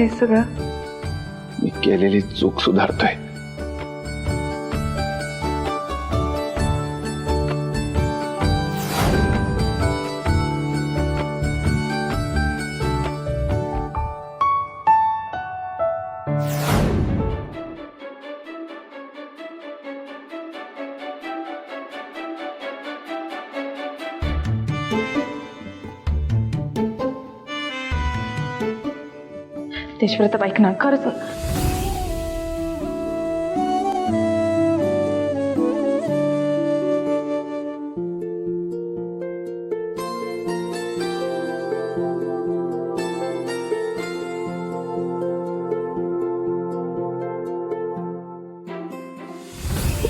हे सगळं? मी केलेली चूक सुधारतोय. तेजप्रताप ऐक ना, खरंच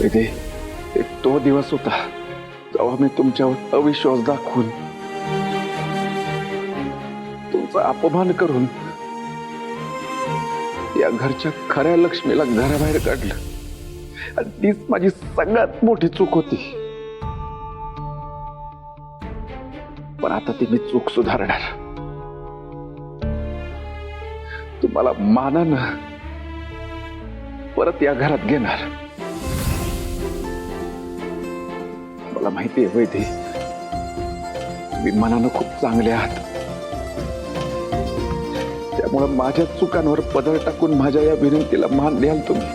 वैदे, एक तो दिवस होता जेव्हा मी तुमच्यावर अविश्वास दाखवून तुमचा अपमान करून या घरच्या खऱ्या लक्ष्मीला घराबाहेर काढलं. आणि तीच माझी सगळ्यात मोठी चूक होती. पण आता ती मी चूक सुधारणार. तुम्हाला मानानं परत या घरात घेणार. मला माहिती आहे वैदे, तुम्ही मनानं खूप चांगले आहात. त्यामुळे माझ्या चुकांवर पदर टाकून माझ्या या विनंतीला मान द्याल तुम्ही.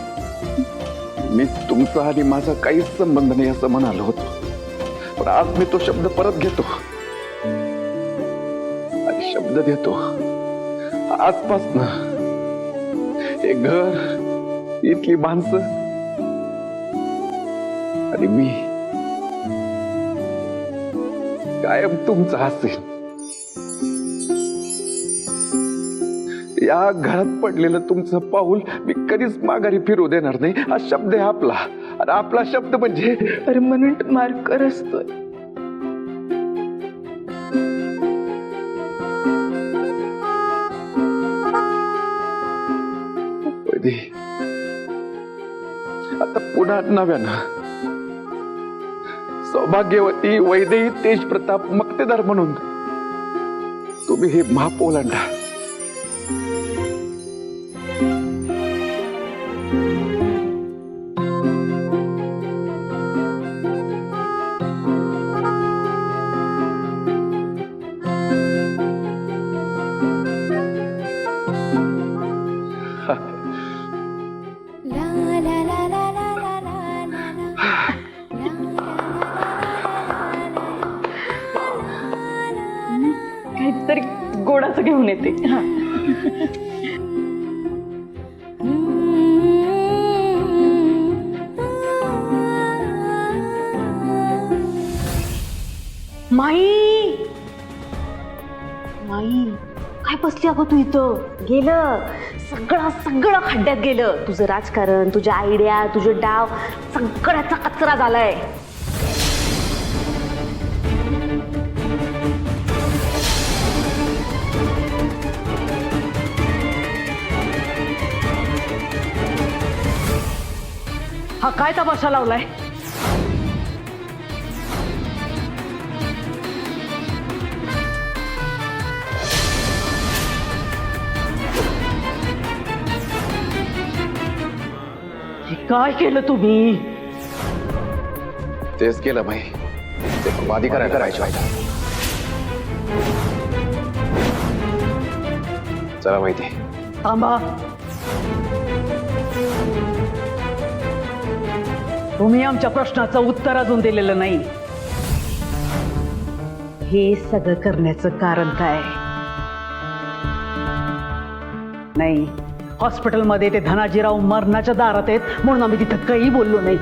मी तुमचा आणि माझा काहीच संबंध नाही असं म्हणालो होतो, पण आज मी तो शब्द परत घेतो आणि शब्द देतो, आजपासनं हे घर, इथली माणसं आणि मी कायम तुमचा असेल. या घरात पडलेलं तुमचं पाऊल मी कधीच माघारी फिरू देणार नाही. हा शब्द आहे आपला, आणि आपला शब्द म्हणजे परमनंट मार्कर असतोय. वैदे, आता पुन्हा नव्यानं सौभाग्यवती वैदेही तेजप्रताप मक्तेदार म्हणून तुम्ही हे माप ओलांडा. काहीतरी गोडाचं घेऊन येते. माई, माई काय बसली अगं तू इथं? गेलं सगळं सगळं खड्ड्यात गेलं. तुझं राजकारण, तुझ्या आयडिया, तुझे डाव, सगळ्याचा कचरा झालाय. हा काय तमाशा लावलाय? हे काय केलं तुम्ही? तेच केलं बाई, ते वादी करायला पाहिजे. चला माहिती. थांबा, तुम्ही आमच्या प्रश्नाचं उत्तर अजून दिलेलं नाही. हे सगळं करण्याचं कारण काय? नाही, हॉस्पिटलमध्ये ते धनाजीराव मरणाच्या दारात आहेत म्हणून आम्ही तिथं काही बोललो नाही.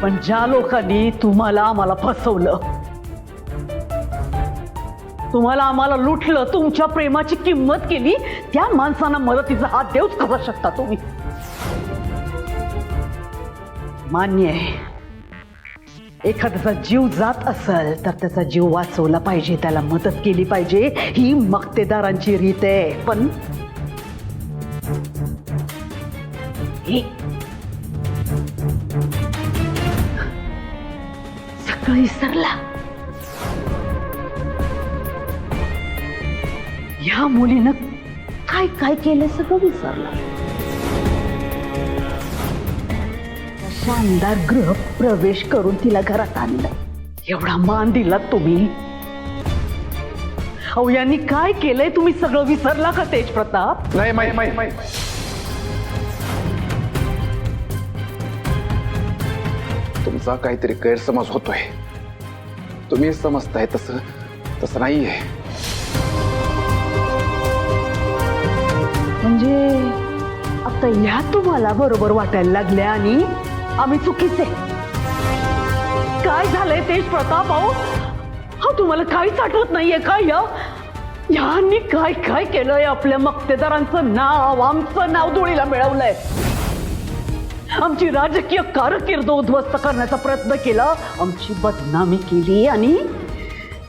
पण ज्या लोकांनी तुम्हाला आम्हाला फसवलं, तुम्हाला आम्हाला लुटलं, तुमच्या प्रेमाची किंमत केली, त्या माणसांना मदतीचा हात देऊच कसा शकता तुम्ही? मान्य आहे, एखाद्याचा जीव जात असेल तर त्याचा जीव वाचवला पाहिजे, त्याला मदत केली पाहिजे, ही मक्तेदारांची रीत आहे. पण सगळं विसरला. ह्या मुलीनं काय काय केलं सगळं विसरला. शानदार गृह प्रवेश करून तिला घरात आणलं. एवढा मान दिला तुम्ही. अहो यांनी काय केलंय तुम्ही सगळं विसरला का तेज प्रताप? नाही माई तुमचा काहीतरी गैरसमज होतोय. तुम्ही समजताय तसं तसं नाहीये. म्हणजे आता ह्या तुम्हाला बरोबर वाटायला लागल्या आणि आम्ही चुकीचे. काय झालंय तेज प्रताप? अहो हा तुम्हाला काहीच आठवत नाहीये काय? ह्यांनी काय काय केलंय? आपल्या मक्तेदारांचं नाव, आमचं नाव धुळीला मिळवलंय. आमची राजकीय कारकीर्द उद्ध्वस्त करण्याचा प्रयत्न केला, आमची बदनामी केली आणि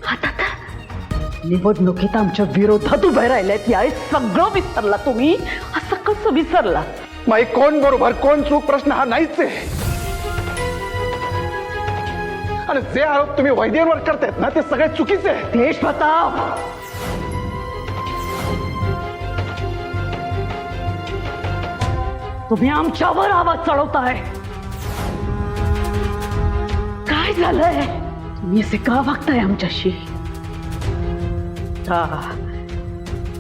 आता तर निवडणुकीत आमच्या विरोधात उभे राहिल्यात. या सगळं विसरला तुम्ही? असं कसं विसरला? माई कोण बरोबर कोण चूक प्रश्न हा नाहीच आहे. आणि जे आरोप तुम्ही वैद्यांवर करतायत ना ते सगळे चुकीचे आहेत. तेज प्रताप, तुम्ही आमच्यावर आवाज चढवताय. काय झालंय? तुम्ही असे का वागताय आमच्याशी?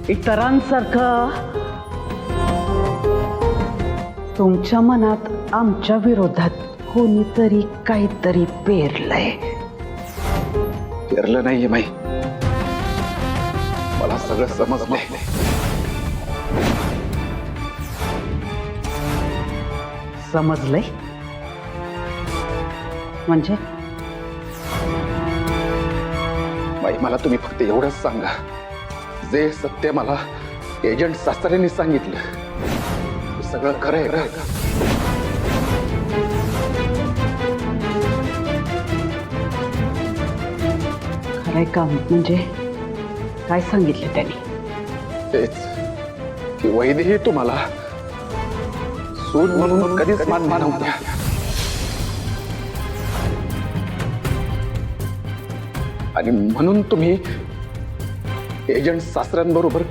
इतरांसारखं तुमच्या मनात आमच्या विरोधात कोणीतरी काहीतरी पेरलंय. पेरलं नाहीये माई. मला सगळं समजलंय. समजलंय म्हणजे? बाई मला तुम्ही फक्त एवढंच सांगा, जे सत्य मला एजंट सासऱ्यांनी सांगितलं ते सगळं खरं आहे का? खरंय का? म्हणजे काय सांगितलं त्यांनी? तेच की वैदेही तुम्हाला सून म्हणून कधीच मान नव्हत्या. आणि म्हणून तुम्ही एजंट सासऱ्यांबरोबर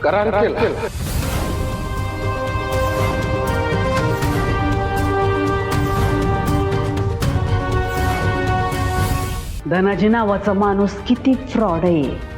करार केला. धनाजी नावाचा माणूस किती फ्रॉड आहे